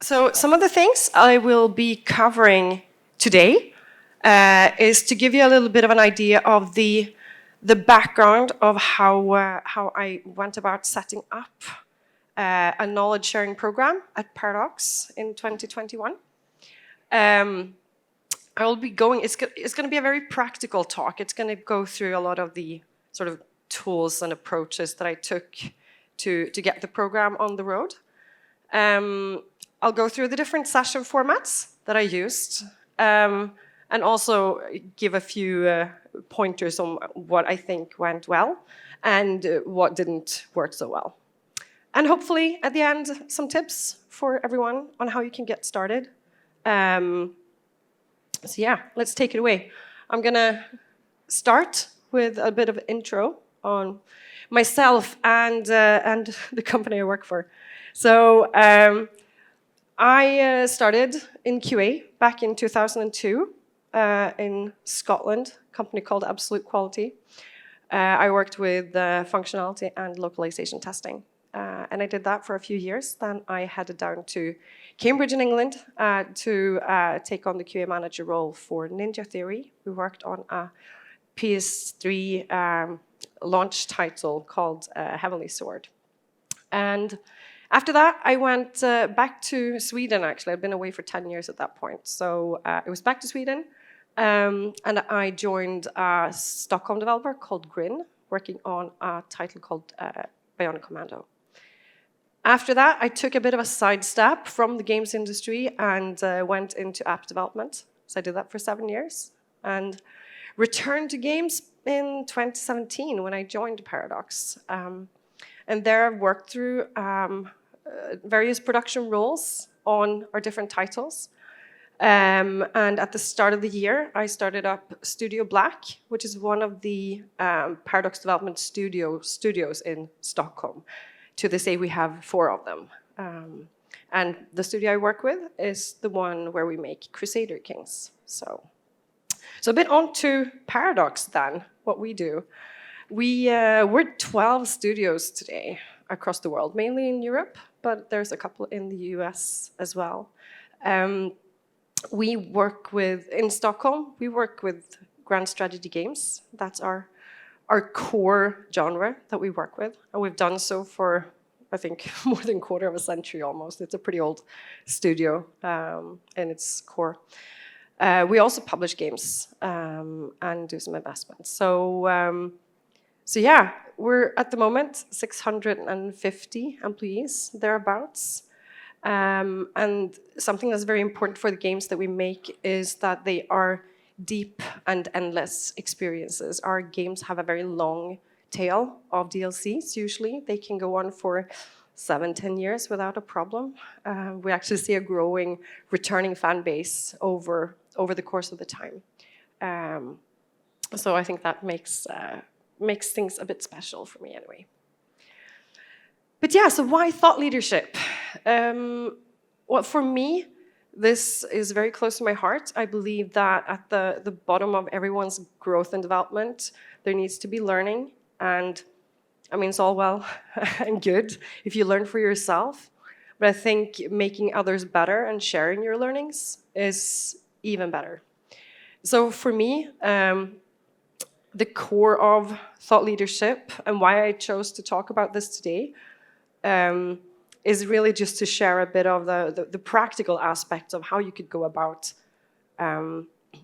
So some of the things I will be covering today is to give you a little bit of an idea of the background of how I went about setting up a knowledge sharing program at Paradox in 2021. I will be going, it's going to be a very practical talk. It's going to go through a lot of the sort of tools and approaches that I took to get the program on the road. I'll go through the different session formats that I used and also give a few pointers on what I think went well and what didn't work so well. And hopefully, at the end, some tips for everyone on how you can get started. So yeah, let's take it away. I'm going to start with a bit of an intro on myself and the company I work for. So I started in QA back in 2002 in Scotland, a company called Absolute Quality. I worked with functionality and localization testing. And I did that for a few years. Then I headed down to Cambridge in England to take on the QA manager role for Ninja Theory. We worked on a PS3 launch title called Heavenly Sword. And after that, I went back to Sweden, actually. I'd been away for 10 years at that point. So it was back to Sweden. And I joined a Stockholm developer called Grin, working on a title called Bionic Commando. After that, I took a bit of a sidestep from the games industry and went into app development. So I did that for 7 years and returned to games in 2017 when I joined Paradox. And there I worked through various production roles on our different titles. And at the start of the year, I started up Studio Black, which is one of the Paradox development studios in Stockholm. To this day, we have 4 of them. And the studio I work with is the one where we make Crusader Kings. So a bit on to Paradox then, what we do. We're 12 studios today across the world, mainly in Europe, but there's a couple in the US as well. We work with, in Stockholm, we work with grand strategy games. That's our core genre that we work with. And we've done so for, I think, more than a quarter of a century almost. It's a pretty old studio in its core. We also publish games and do some investments. So yeah, we're at the moment 650 employees, thereabouts. And something that's very important for the games that we make is that they are deep and endless experiences. Our games have a very long tail of DLCs, usually. They can go on for 7-10 years without a problem. We actually see a growing, returning fan base over the course of the time. So I think that makes things a bit special for me anyway. But yeah, so why thought leadership? Well, for me, this is very close to my heart. I believe that at the bottom of everyone's growth and development, there needs to be learning. And I mean, it's all well and good if you learn for yourself. But I think making others better and sharing your learnings is even better. So for me, the core of thought leadership and why I chose to talk about this today is really just to share a bit of the practical aspects of how you could go about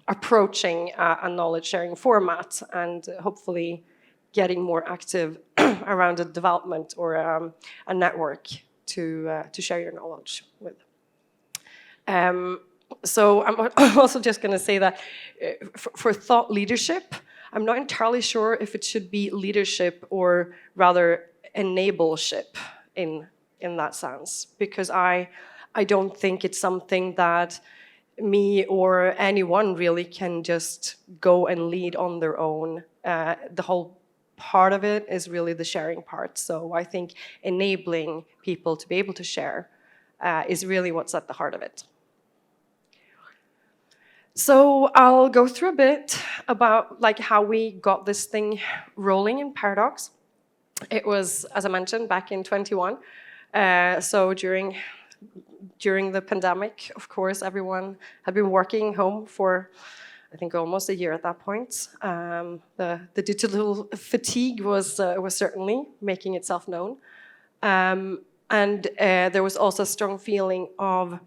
approaching a knowledge-sharing format and hopefully getting more active around a development or a network to share your knowledge with. So I'm also just going to say that for thought leadership, I'm not entirely sure if it should be leadership or rather enable-ship in that sense, because I don't think it's something that me or anyone really can just go and lead on their own. The whole part of it is really the sharing part. So I think enabling people to be able to share is really what's at the heart of it. So I'll go through a bit about like how we got this thing rolling in Paradox. It was, as I mentioned, back in 21. So during during the pandemic, of course, everyone had been working home for, I think, almost a year at that point. The digital fatigue was certainly making itself known. And there was also a strong feeling of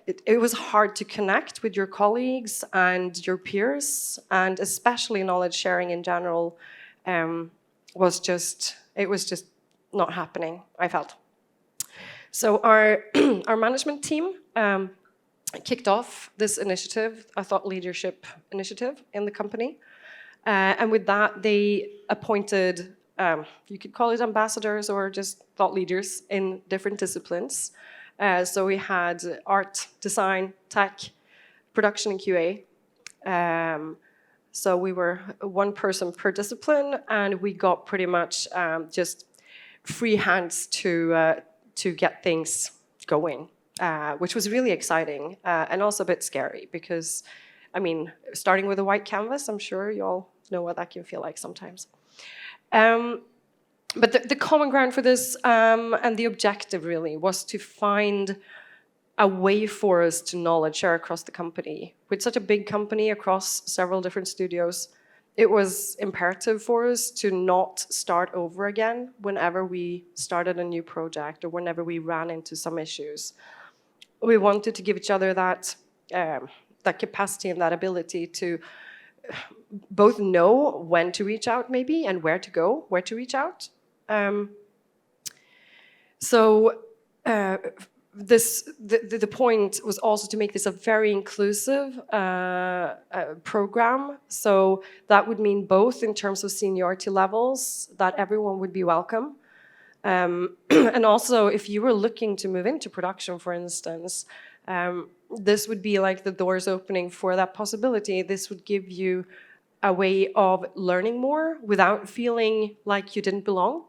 it was hard to connect with your colleagues and your peers, and especially knowledge sharing in general was just not happening, I felt. So our management team kicked off this initiative, a thought leadership initiative in the company. And with that, they appointed, you could call it ambassadors or just thought leaders in different disciplines. So we had art, design, tech, production, and QA. So we were one person per discipline, and we got pretty much just free hands to get things going, which was really exciting and also a bit scary because, I mean, starting with a white canvas, I'm sure you all know what that can feel like sometimes. But the common ground for this and the objective really was to find a way for us to knowledge share across the company. With such a big company across several different studios, it was imperative for us to not start over again whenever we started a new project or whenever we ran into some issues. We wanted to give each other that capacity and that ability to both know when to reach out maybe and where to go, where to reach out. The point was also to make this a very inclusive program. So that would mean both in terms of seniority levels, that everyone would be welcome. And also, if you were looking to move into production, for instance, this would be like the doors opening for that possibility. This would give you a way of learning more without feeling like you didn't belong.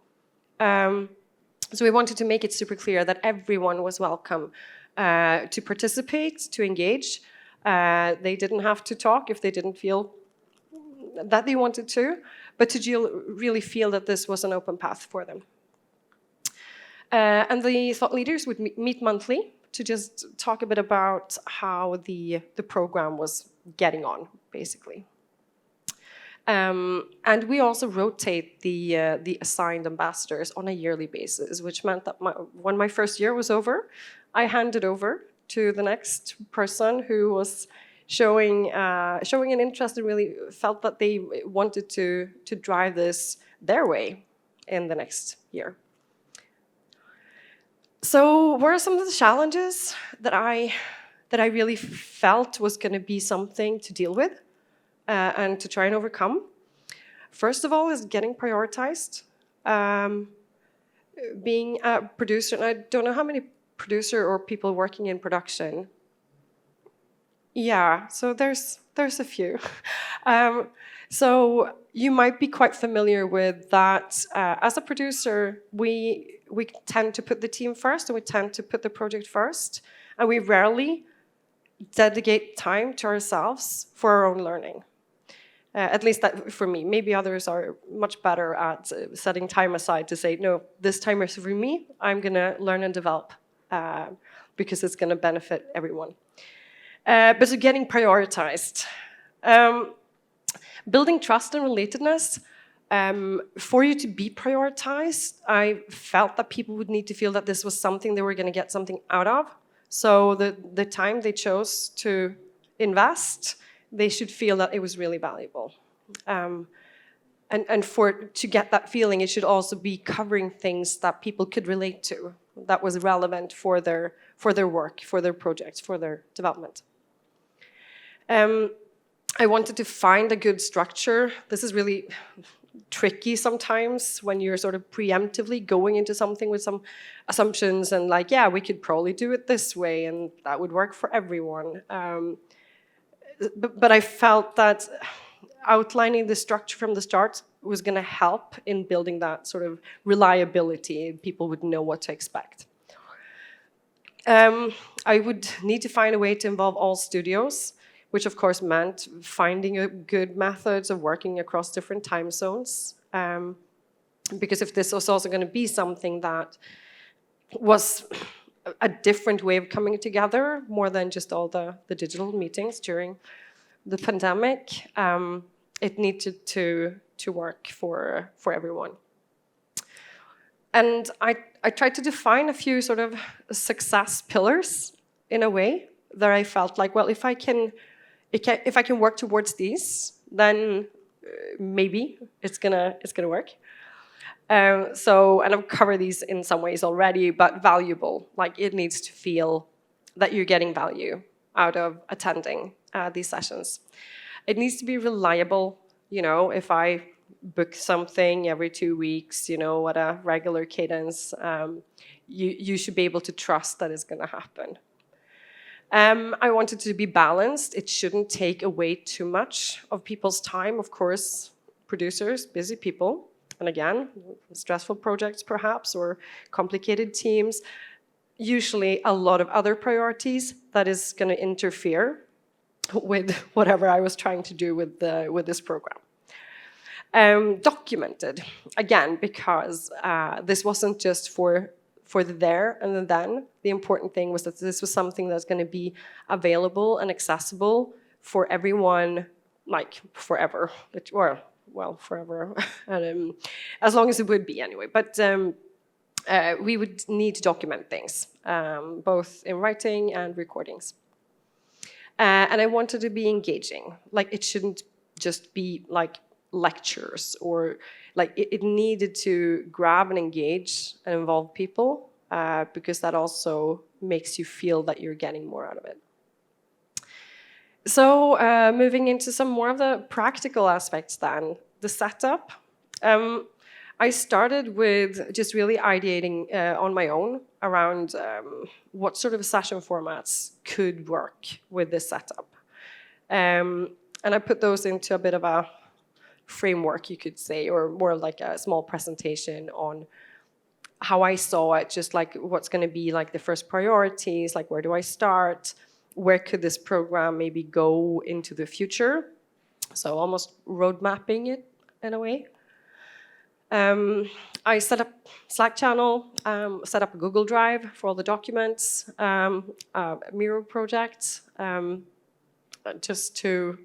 So we wanted to make it super clear that everyone was welcome to participate, to engage. They didn't have to talk if they didn't feel that they wanted to, but to really feel that this was an open path for them. And the thought leaders would meet monthly to just talk a bit about how the program was getting on, basically. And we also rotate the assigned ambassadors on a yearly basis, which meant that when my first year was over, I handed over to the next person who was showing an interest and really felt that they wanted to drive this their way in the next year. So what are some of the challenges that I really felt was going to be something to deal with and to try and overcome? First of all is getting prioritized. Being a producer, and I don't know how many producer or people working in production. Yeah, so there's a few. So you might be quite familiar with that. As a producer, we tend to put the team first, and we tend to put the project first, and we rarely dedicate time to ourselves for our own learning. At least that for me. Maybe others are much better at setting time aside to say, no, this time is for me. I'm going to learn and develop because it's going to benefit everyone. But so getting prioritized. Building trust and relatedness. For you to be prioritized, I felt that people would need to feel that this was something they were going to get something out of. So the time they chose to invest, they should feel that it was really valuable. And to get that feeling, it should also be covering things that people could relate to, that was relevant for their work, for their projects, for their development. I wanted to find a good structure. This is really tricky sometimes when you're sort of preemptively going into something with some assumptions and like, yeah, we could probably do it this way and that would work for everyone. But I felt that outlining the structure from the start was going to help in building that sort of reliability. People would know what to expect. I would need to find a way to involve all studios, which of course meant finding a good methods of working across different time zones. Because if this was also going to be something that was a different way of coming together, more than just all the digital meetings during the pandemic. It needed to work for everyone. And I tried to define a few sort of success pillars in a way that I felt like, well, if I can work towards these, then maybe it's gonna work. So, and I've covered these in some ways already, but valuable, like it needs to feel that you're getting value out of attending these sessions. It needs to be reliable. You know, if I book something every 2 weeks, you know, at a regular cadence, you should be able to trust that it's going to happen. I want it to be balanced. It shouldn't take away too much of people's time. Of course, producers, busy people, and again, stressful projects perhaps, or complicated teams, usually a lot of other priorities that is going to interfere with whatever I was trying to do with this program. Documented, again, because this wasn't just for the there and the then. The important thing was that this was something that's going to be available and accessible for everyone, like forever, or well, forever, as long as it would be anyway. But we would need to document things, both in writing and recordings. And I wanted to be engaging. Like, it shouldn't just be like lectures, or like it needed to grab and engage and involve people, because that also makes you feel that you're getting more out of it. So moving into some more of the practical aspects then, the setup. I started with just really ideating on my own around what sort of session formats could work with this setup. And I put those into a bit of a framework, you could say, or more like a small presentation on how I saw it, just like what's going to be like the first priorities, like where do I start, where could this program maybe go into the future, so almost road mapping it in a way. I set up Slack channel, set up a Google Drive for all the documents, a Miro project, just to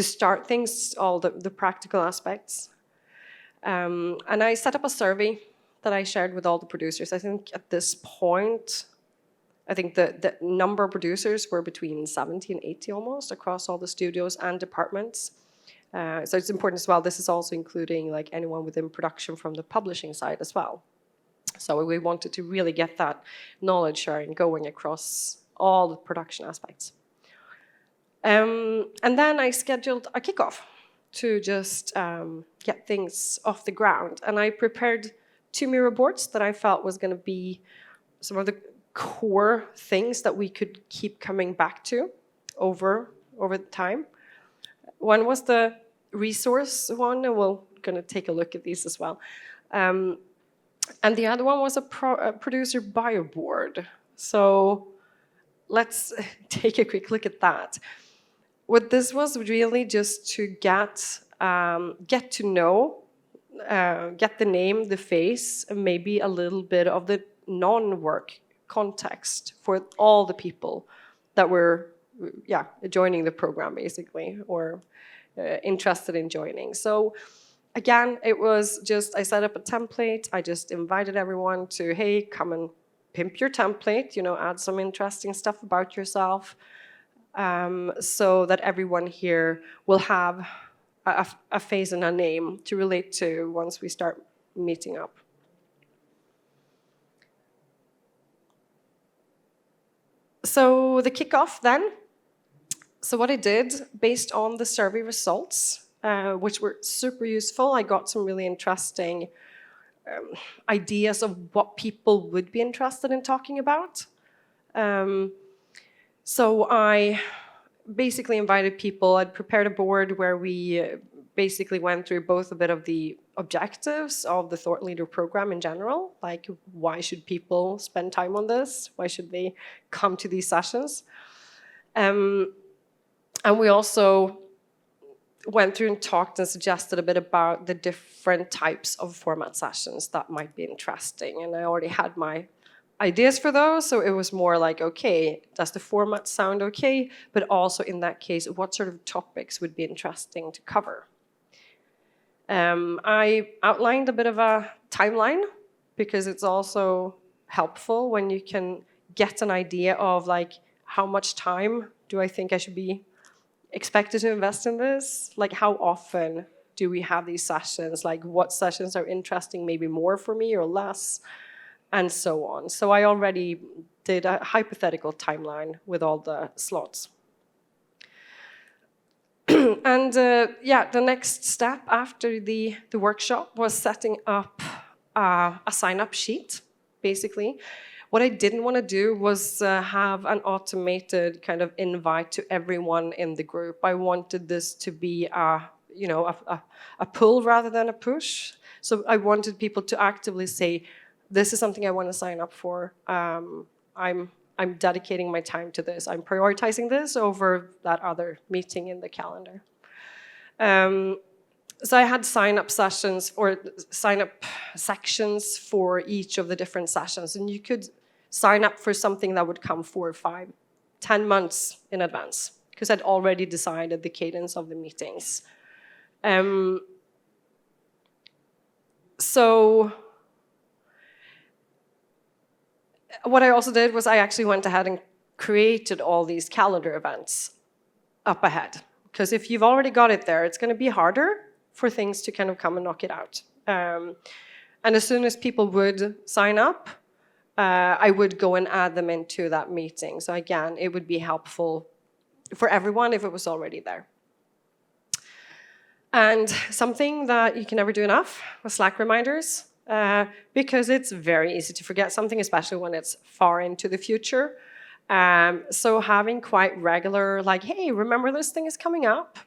start things, all the practical aspects. And I set up a survey that I shared with all the producers. I think at this point, I think the number of producers were between 70 and 80 almost across all the studios and departments. So it's important as well. This is also including like anyone within production from the publishing side as well. So we wanted to really get that knowledge sharing going across all the production aspects. And then I scheduled a kickoff to just get things off the ground. And I prepared 2 Miro boards that I felt was going to be some of the core things that we could keep coming back to over time. One was the resource one, and we're going to take a look at these as well. And the other one was a producer bio board. So let's take a quick look at that. What this was really just to get to know, get the name, the face, and maybe a little bit of the non-work context for all the people that were joining the program basically, or interested in joining. So again, it was just, I set up a template. I just invited everyone to, hey, come and pimp your template, you know, add some interesting stuff about yourself, so that everyone here will have a face and a name to relate to once we start meeting up. So the kickoff then. So what I did, based on the survey results, which were super useful, I got some really interesting ideas of what people would be interested in talking about. So I basically invited people. I'd prepared a board where we basically went through both a bit of the objectives of the Thought Leader program in general, like why should people spend time on this? Why should they come to these sessions? And we also went through and talked and suggested a bit about the different types of format sessions that might be interesting. And I already had my ideas for those. So it was more like, okay, does the format sound okay? But also in that case, what sort of topics would be interesting to cover? I outlined a bit of a timeline because it's also helpful when you can get an idea of like how much time do I think I should be expected to invest in this? Like how often do we have these sessions? Like what sessions are interesting, maybe more for me or less, and so on. So I already did a hypothetical timeline with all the slots. And yeah, the next step after the workshop was setting up a sign-up sheet, basically. What I didn't want to do was have an automated kind of invite to everyone in the group. I wanted this to be a pull rather than a push. So I wanted people to actively say, this is something I want to sign up for. I'm dedicating my time to this. I'm prioritizing this over that other meeting in the calendar. So I had sign-up sessions or sign-up sections for each of the different sessions. And you could sign up for something that would come 4, 5, 10 months in advance because I'd already decided the cadence of the meetings. So what I also did was I actually went ahead and created all these calendar events up ahead. Because if you've already got it there, it's going to be harder for things to kind of come and knock it out. And as soon as people would sign up, I would go and add them into that meeting. So again, it would be helpful for everyone if it was already there. And something that you can never do enough was Slack reminders, because it's very easy to forget something, especially when it's far into the future. So having quite regular, like, hey, remember this thing is coming up,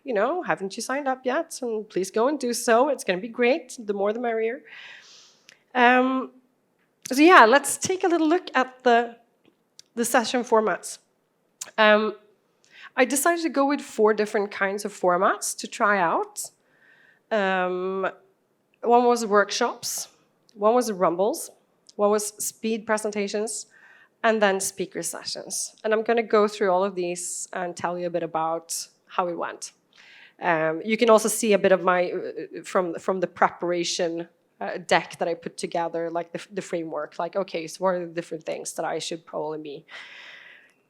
haven't you signed up yet? And please go and do so. It's going to be great. The more, the merrier. So yeah, let's take a little look at the session formats. I decided to go with 4 different kinds of formats to try out. One was workshops, one was rumbles, one was speed presentations, and then speaker sessions. And I'm going to go through all of these and tell you a bit about how it went. You can also see a bit of my, from the preparation deck that I put together, like the framework, like, okay, so what are the different things that I should probably be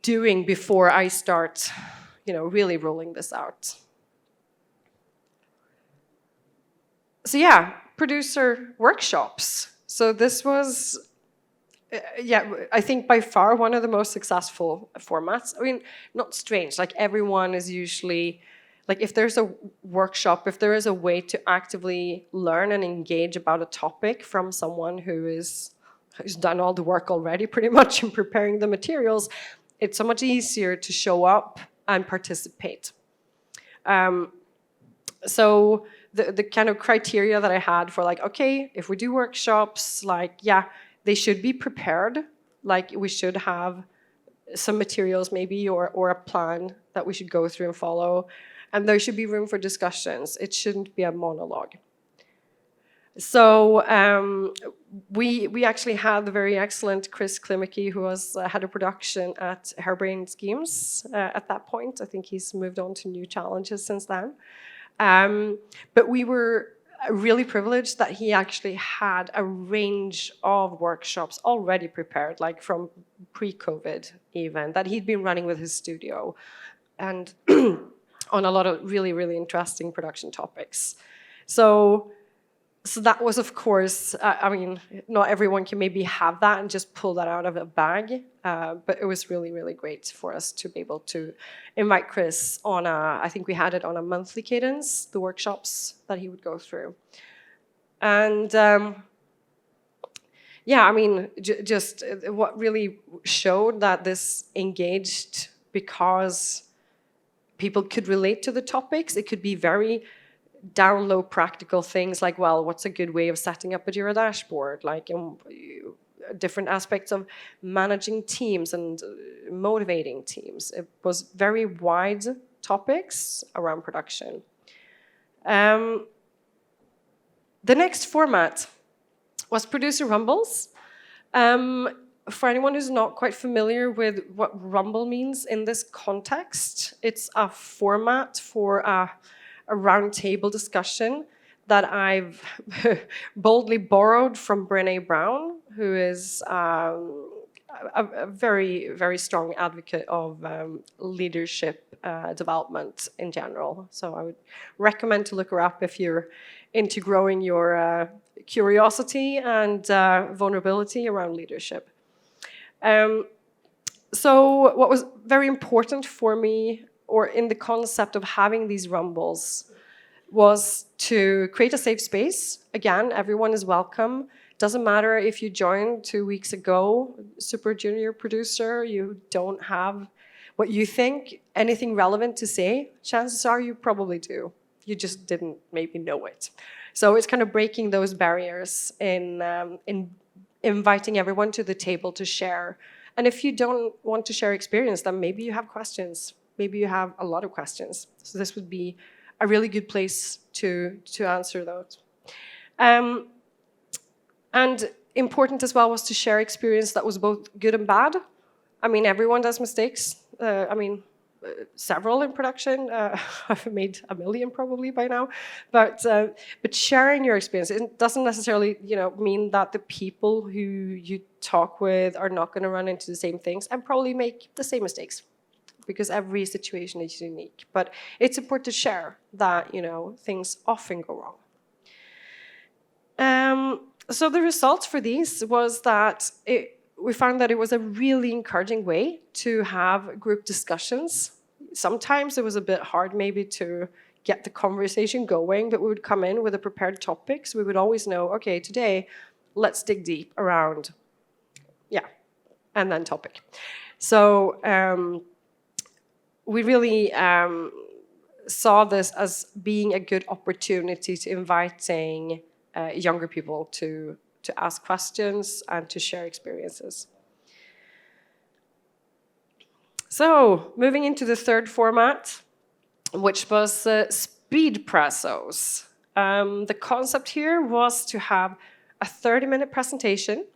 doing before I start, really rolling this out. So yeah, producer workshops. So this was, I think by far one of the most successful formats. I mean, not strange, like everyone is usually, like if there's a workshop, if there is a way to actively learn and engage about a topic from someone who's done all the work already pretty much in preparing the materials, it's so much easier to show up and participate. So the kind of criteria that I had for like, okay, if we do workshops, like, yeah, they should be prepared. Like we should have some materials maybe or a plan that we should go through and follow. And there should be room for discussions. It shouldn't be a monologue. So we actually had the very excellent Chris Klimicki, who was head of production at Harebrained Schemes at that point. I think he's moved on to new challenges since then. But we were really privileged that he actually had a range of workshops already prepared, like from pre-COVID even, that he'd been running with his studio and on a lot of really, really interesting production topics. So that was, of course, I mean, not everyone can maybe have that and just pull that out of a bag, but it was really, really great for us to be able to invite Chris on I think we had it on a monthly cadence, the workshops that he would go through. And yeah, I mean, just what really showed that this engaged because people could relate to the topics. It could be very down low practical things like, well, what's a good way of setting up a Jira dashboard? Like different aspects of managing teams and motivating teams. It was very wide topics around production. The next format was producer rumbles. for anyone who's not quite familiar with what Rumble means in this context, it's a format for a roundtable discussion that I've boldly borrowed from Brené Brown, who is a very, very strong advocate of leadership development in general. So I would recommend to look her up if you're into growing your curiosity and vulnerability around leadership. So what was very important for me, or in the concept of having these rumbles, was to create a safe space. Again, everyone is welcome. Doesn't matter if you joined 2 weeks ago, super junior producer, you don't have what you think, anything relevant to say, chances are you probably do. You just didn't maybe know it. So it's kind of breaking those barriers in inviting everyone to the table to share. And if you don't want to share experience, then maybe you have questions. Maybe you have a lot of questions. So this would be a really good place to answer those. And important as well was to share experience that was both good and bad. I mean, everyone does mistakes. Several in production. I've made 1 million probably by now. But sharing your experience, it doesn't necessarily mean that the people who you talk with are not going to run into the same things and probably make the same mistakes, because every situation is unique. But it's important to share that things often go wrong. So the results for these was that we found that it was a really encouraging way to have group discussions. Sometimes it was a bit hard maybe to get the conversation going, but we would come in with a prepared topic. So we would always know, okay, today, let's dig deep around, and then topic. So we really saw this as being a good opportunity to inviting younger people to ask questions and to share experiences. So moving into the third format, which was speed presos. The concept here was to have a 30-minute presentation.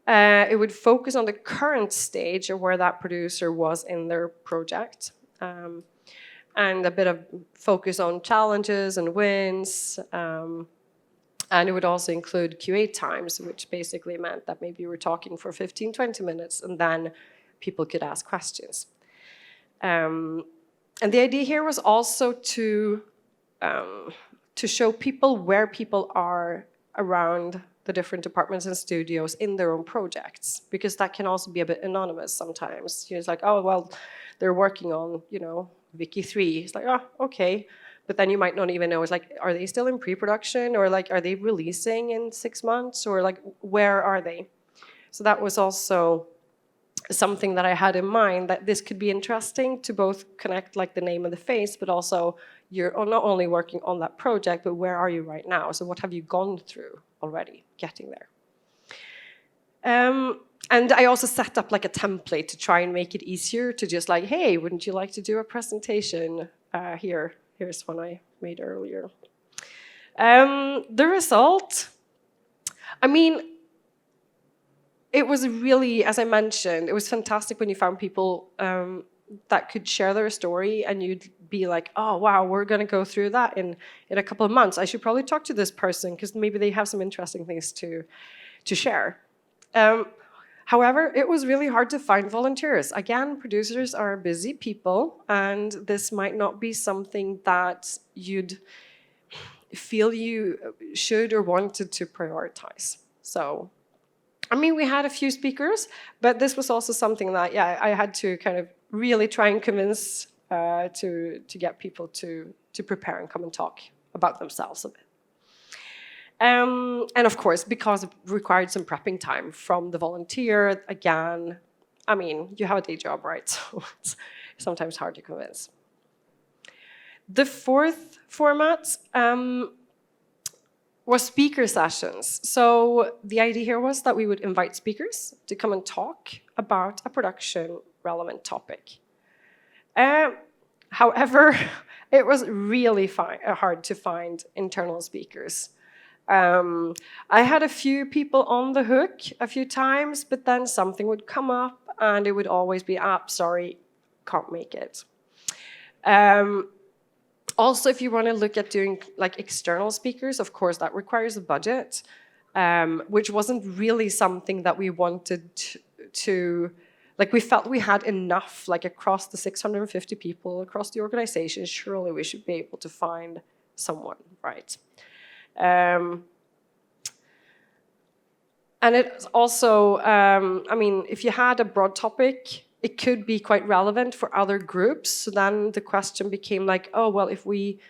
It would focus on the current stage of where that producer was in their project, and a bit of focus on challenges and wins. And it would also include QA times, which basically meant that maybe you were talking for 15, 20 minutes, and then people could ask questions. And the idea here was also to show people where people are around the different departments and studios in their own projects, because that can also be a bit anonymous sometimes. It's like, oh, well, they're working on, Wiki 3. It's like, oh, okay. But then you might not even know, it's like, are they still in pre-production, or like, are they releasing in 6 months, or like, where are they? So that was also something that I had in mind, that this could be interesting to both connect like the name and the face, but also you're not only working on that project, but where are you right now? So what have you gone through already getting there? And I also set up like a template to try and make it easier to just like, hey, wouldn't you like to do a presentation here? Here's one I made earlier. The result, I mean, it was really, as I mentioned, it was fantastic when you found people that could share their story, and you'd be like, oh, wow, we're going to go through that in a couple of months. I should probably talk to this person because maybe they have some interesting things to share. However, it was really hard to find volunteers. Again, producers are busy people, and this might not be something that you'd feel you should or wanted to prioritize. So, I mean, we had a few speakers, but this was also something that, I had to kind of really try and convince to get people to prepare and come and talk about themselves a bit. And of course, because it required some prepping time from the volunteer, again, I mean, you have a day job, right? So it's sometimes hard to convince. The fourth format was speaker sessions. So the idea here was that we would invite speakers to come and talk about a production relevant topic. However, it was really hard to find internal speakers. I had a few people on the hook a few times, but then something would come up and it would always be, sorry, can't make it. Also, if you want to look at doing like external speakers, of course, that requires a budget, which wasn't really something that we wanted to like, we felt we had enough, like across the 650 people across the organization, surely we should be able to find someone, right? And it's also, I mean, if you had a broad topic, it could be quite relevant for other groups. So then the question became like, oh, well, if we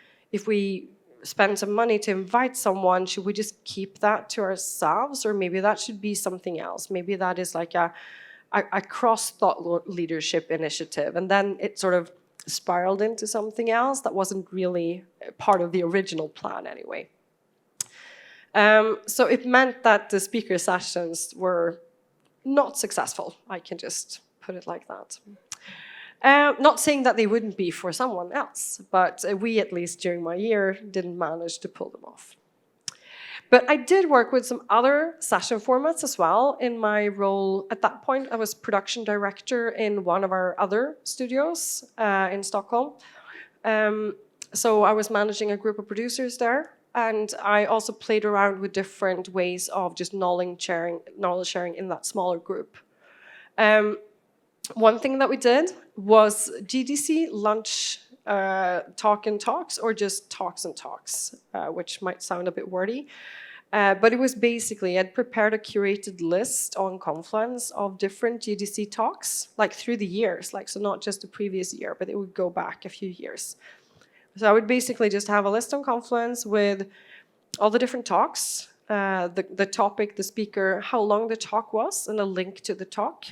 spend some money to invite someone, should we just keep that to ourselves? Or maybe that should be something else. Maybe that is like a cross-thought leadership initiative. And then it sort of spiraled into something else that wasn't really part of the original plan anyway. So it meant that the speaker sessions were not successful. I can just put it like that. Not saying that they wouldn't be for someone else, but we, at least during my year, didn't manage to pull them off. But I did work with some other session formats as well in my role. At that point, I was production director in one of our other studios in Stockholm. So I was managing a group of producers there. And I also played around with different ways of just knowledge sharing in that smaller group. One thing that we did was GDC lunch talk and talks, or just talks and talks, which might sound a bit wordy. But it was basically, I'd prepared a curated list on Confluence of different GDC talks, like through the years, like so not just the previous year, but it would go back a few years. So I would basically just have a list on Confluence with all the different talks, the topic, the speaker, how long the talk was, and a link to the talk.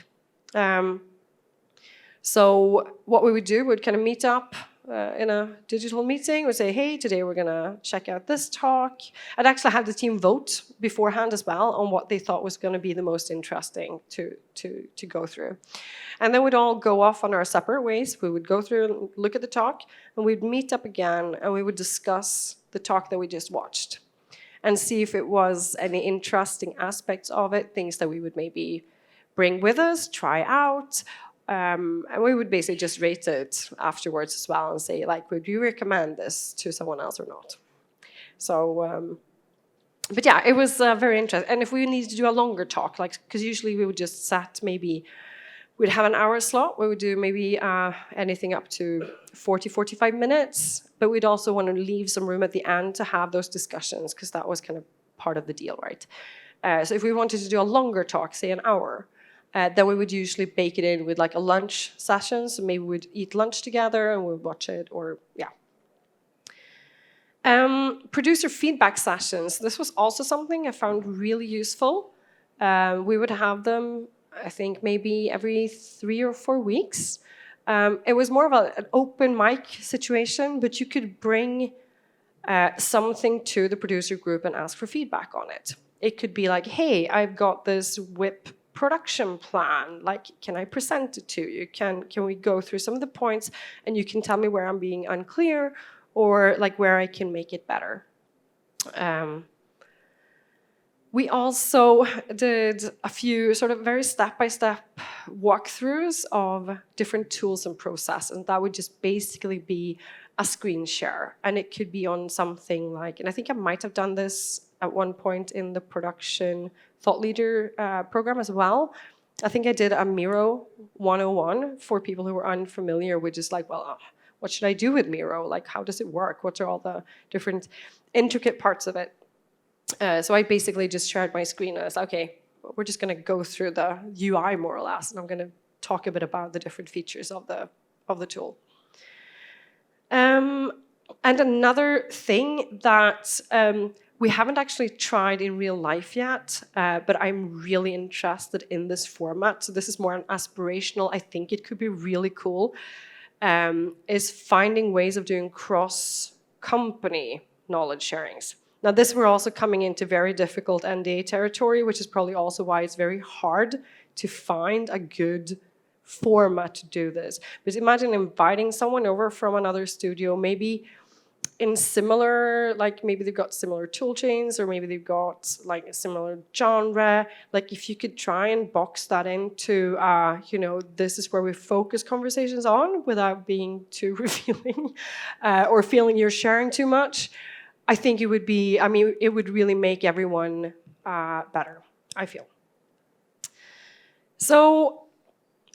So what we would do, we'd kind of meet up in a digital meeting. We'd say, hey, today we're going to check out this talk. I'd actually have the team vote beforehand as well on what they thought was going to be the most interesting to go through. And then we'd all go off on our separate ways. We would go through and look at the talk, and we'd meet up again, and we would discuss the talk that we just watched and see if it was any interesting aspects of it, things that we would maybe bring with us, try out. And we would basically just rate it afterwards as well and say, like, would you recommend this to someone else or not? So, but yeah, it was very interesting. And if we needed to do a longer talk, like, because usually we would just set maybe, we'd have an hour slot. We would do maybe anything up to 40, 45 minutes. But we'd also want to leave some room at the end to have those discussions, because that was kind of part of the deal, right? So if we wanted to do a longer talk, say an hour, then we would usually bake it in with like a lunch session. So maybe we'd eat lunch together and we'd watch it, or yeah. Producer feedback sessions. This was also something I found really useful. We would have them, I think, maybe every 3 or 4 weeks. It was more of an open mic situation, but you could bring something to the producer group and ask for feedback on it. It could be like, hey, I've got this whip production plan, like, can I present it to you? Can we go through some of the points and you can tell me where I'm being unclear, or like where I can make it better. We also did a few sort of very step-by-step walkthroughs of different tools and processes, and that would just basically be a screen share. And it could be on something like, and I think I might have done this at one point in the production thought leader program as well. I think I did a Miro 101 for people who were unfamiliar with just like, well, what should I do with Miro? Like, how does it work? What are all the different intricate parts of it? So I basically just shared my screen and I was like, okay, we're just going to go through the UI more or less, and I'm going to talk a bit about the different features of the tool. And another thing that we haven't actually tried in real life yet, but I'm really interested in this format. So this is more an aspirational. I think it could be really cool, is finding ways of doing cross-company knowledge sharings. Now, this we're also coming into very difficult NDA territory, which is probably also why it's very hard to find a good format to do this. But imagine inviting someone over from another studio, maybe in similar, like maybe they've got similar tool chains, or maybe they've got like a similar genre. Like if you could try and box that into, this is where we focus conversations on without being too revealing or feeling you're sharing too much, I think it would be, it would really make everyone better, I feel. So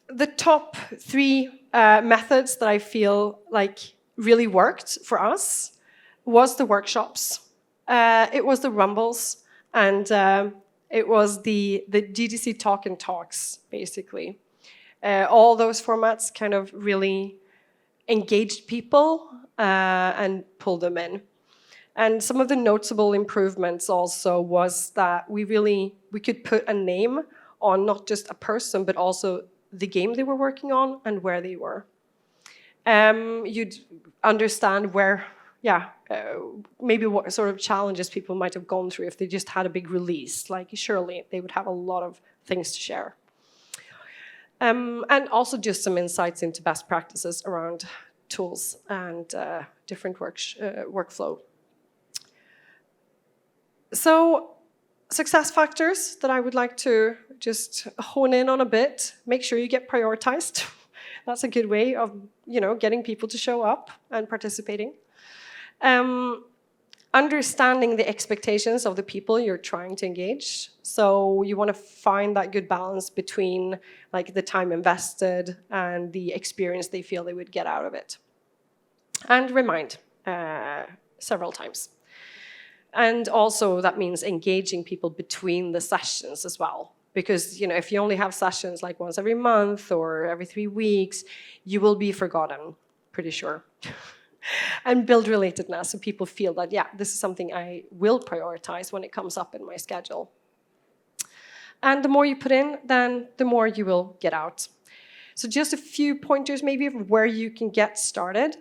the top 3 methods that I feel like really worked for us was the workshops, it was the rumbles, and it was the GDC talk and talks, basically. All those formats kind of really engaged people and pulled them in. And some of the notable improvements also was that we could put a name on not just a person, but also the game they were working on and where they were. You'd understand where, maybe what sort of challenges people might have gone through if they just had a big release. Like, surely they would have a lot of things to share. And also just some insights into best practices around tools and different workflow. So, success factors that I would like to just hone in on a bit. Make sure you get prioritized. That's a good way of, getting people to show up and participating. Understanding the expectations of the people you're trying to engage. So you want to find that good balance between like the time invested and the experience they feel they would get out of it. And remind several times. And also that means engaging people between the sessions as well. Because if you only have sessions like once every month or every 3 weeks, you will be forgotten, pretty sure. And build relatedness so people feel that, this is something I will prioritize when it comes up in my schedule. And the more you put in, then the more you will get out. So just a few pointers maybe of where you can get started.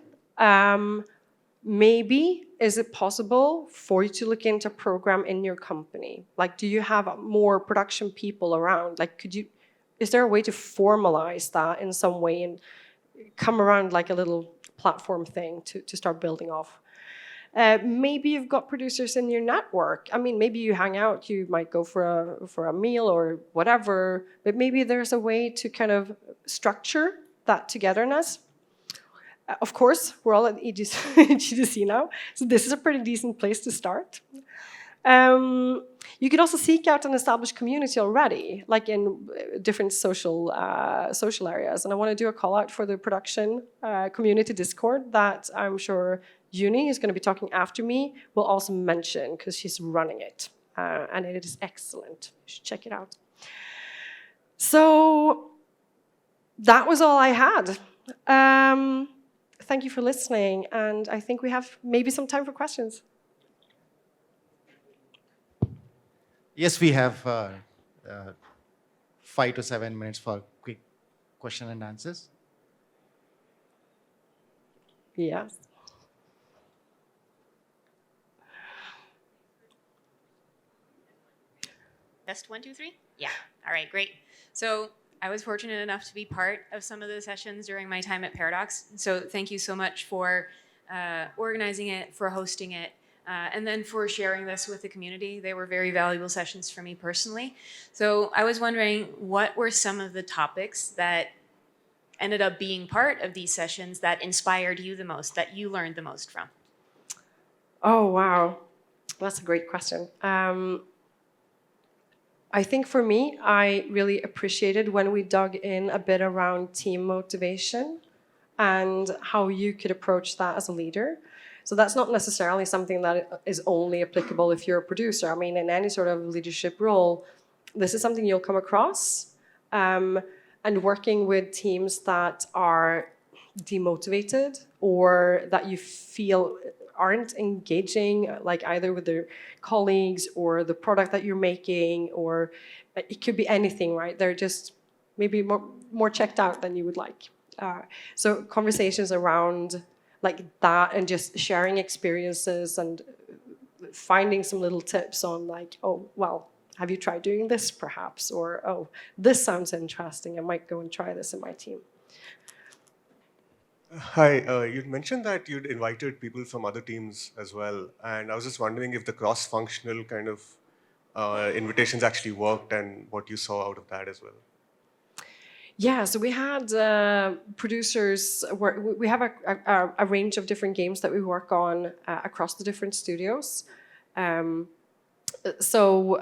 Maybe, is it possible for you to look into a program in your company? Like, do you have more production people around? Like, is there a way to formalize that in some way and come around like a little platform thing to start building off? Maybe you've got producers in your network. Maybe you hang out, you might go for a meal or whatever, but maybe there's a way to kind of structure that togetherness. Of course, we're all at IGDC now, so this is a pretty decent place to start. You could also seek out an established community already, like in different social areas. And I want to do a call out for the production community Discord that I'm sure Uni is going to be talking after me will also mention, because she's running it. And it is excellent. You should check it out. So that was all I had. Thank you for listening, and I think we have maybe some time for questions. Yes, we have 5 to 7 minutes for quick question and answers. Yes. Test 1, 2, 3? Yeah. All right, great. So I was fortunate enough to be part of some of the sessions during my time at Paradox. So thank you so much for organizing it, for hosting it, and then for sharing this with the community. They were very valuable sessions for me personally. So I was wondering, what were some of the topics that ended up being part of these sessions that inspired you the most, that you learned the most from? Oh, wow. That's a great question. I think for me, I really appreciated when we dug in a bit around team motivation and how you could approach that as a leader. So that's not necessarily something that is only applicable if you're a producer. In any sort of leadership role, this is something you'll come across. And working with teams that are demotivated or that you feel aren't engaging, like either with their colleagues or the product that you're making, or it could be anything, right? They're just maybe more checked out than you would like. So conversations around like that and just sharing experiences and finding some little tips on like, oh, well, have you tried doing this perhaps? Or, oh, this sounds interesting. I might go and try this in my team. Hi, you'd mentioned that you'd invited people from other teams as well, and I was just wondering if the cross-functional kind of invitations actually worked and what you saw out of that as well. Yeah, so we had producers. We have a range of different games that we work on across the different studios. Um, so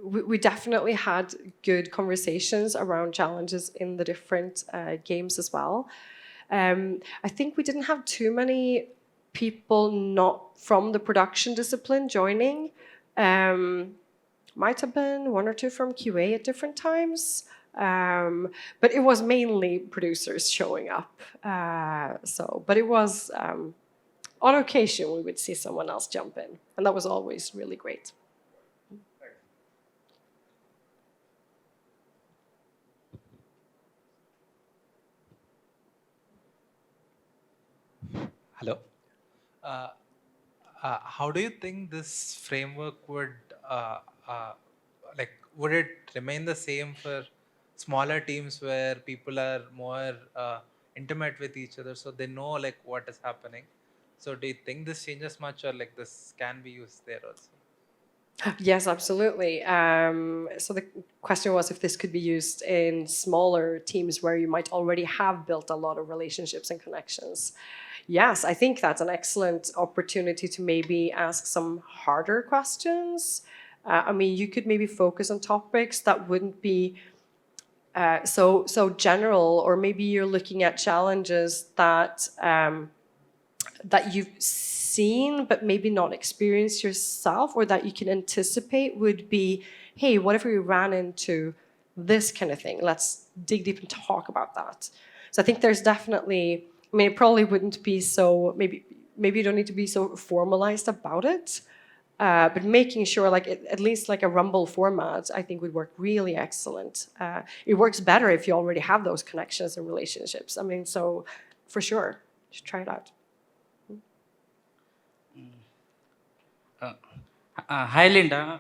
we definitely had good conversations around challenges in the different games as well. I think we didn't have too many people not from the production discipline joining. Might have been one or two from QA at different times. But it was mainly producers showing up. But it was on occasion we would see someone else jump in, and that was always really great. Hello. Uh, how do you think this framework would, uh, would it remain the same for smaller teams where people are more intimate with each other, so they know like what is happening? So do you think this changes much, or like this can be used there also? Yes, absolutely. So the question was if this could be used in smaller teams where you might already have built a lot of relationships and connections. Yes, I think that's an excellent opportunity to maybe ask some harder questions. I mean, you could maybe focus on topics that wouldn't be so general, or maybe you're looking at challenges that you've seen but maybe not experienced yourself, or that you can anticipate would be, hey, what if we ran into this kind of thing? Let's dig deep and talk about that. So I think there's definitely, I mean, it probably wouldn't be so, maybe you don't need to be so formalized about it, but making sure, like at least like a Rumble format, I think would work really excellent. It works better if you already have those connections and relationships. I mean, so for sure, you should try it out. Uh, Hi, Linda.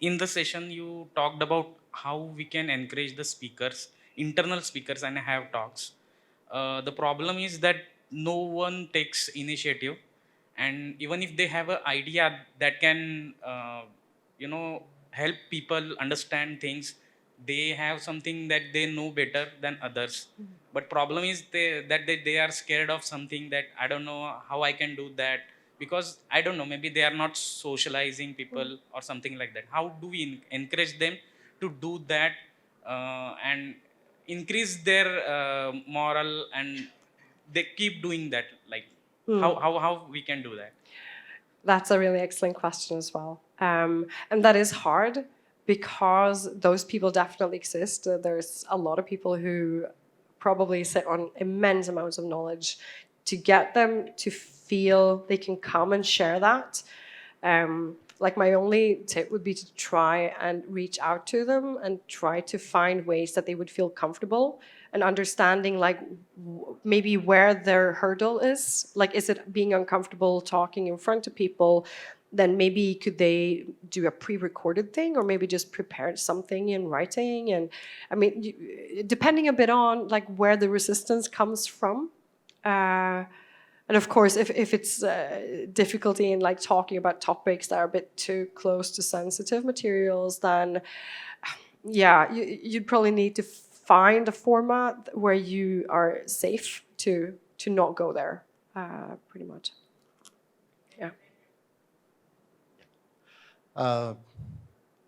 In the session you talked about how we can encourage the speakers, internal speakers, and have talks. The problem is that no one takes initiative, and even if they have an idea that can, help people understand things, they have something that they know better than others. But problem is they are scared of something, that I don't know how I can do that, because I don't know, maybe they are not socializing people or something like that. How do we encourage them to do that and increase their moral, and they keep doing that? Like how we can do that? That's a really excellent question as well. And that is hard because those people definitely exist. There's a lot of people who probably sit on immense amounts of knowledge. To get them to feel they can come and share that, like my only tip would be to try and reach out to them and try to find ways that they would feel comfortable, and understanding like maybe where their hurdle is. Like, is it being uncomfortable talking in front of people? Then maybe could they do a pre-recorded thing, or maybe just prepare something in writing? And I mean, depending a bit on like where the resistance comes from. And of course, if it's difficulty in like talking about topics that are a bit too close to sensitive materials, then yeah, you'd probably need to find a format where you are safe to not go there, pretty much. Yeah.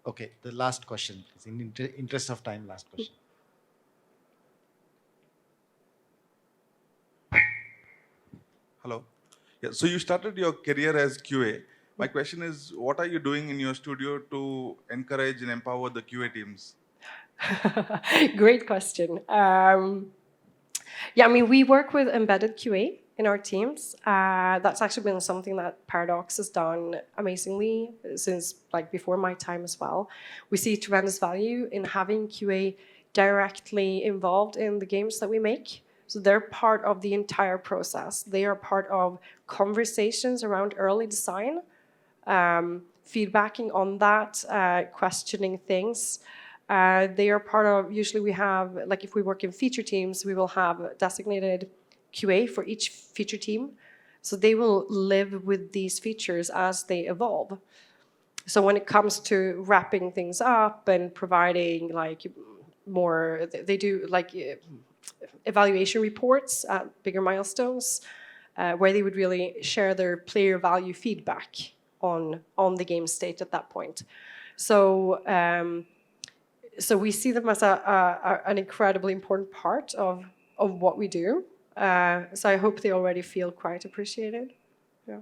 Okay, the last question, please. In interest of time, last question. Hello. Yeah, so you started your career as QA. My question is, what are you doing in your studio to encourage and empower the QA teams? Great question. Yeah, I mean, we work with embedded QA in our teams. That's actually been something that Paradox has done amazingly since like before my time as well. We see tremendous value in having QA directly involved in the games that we make. So they're part of the entire process. They are part of conversations around early design, feedbacking on that, questioning things. They are part of, usually we have, like if we work in feature teams, we will have a designated QA for each feature team. So they will live with these features as they evolve. So when it comes to wrapping things up and providing like more, they do like evaluation reports at bigger milestones, where they would really share their player value feedback on the game state at that point. So so we see them as an incredibly important part of what we do. So I hope they already feel quite appreciated. Yeah.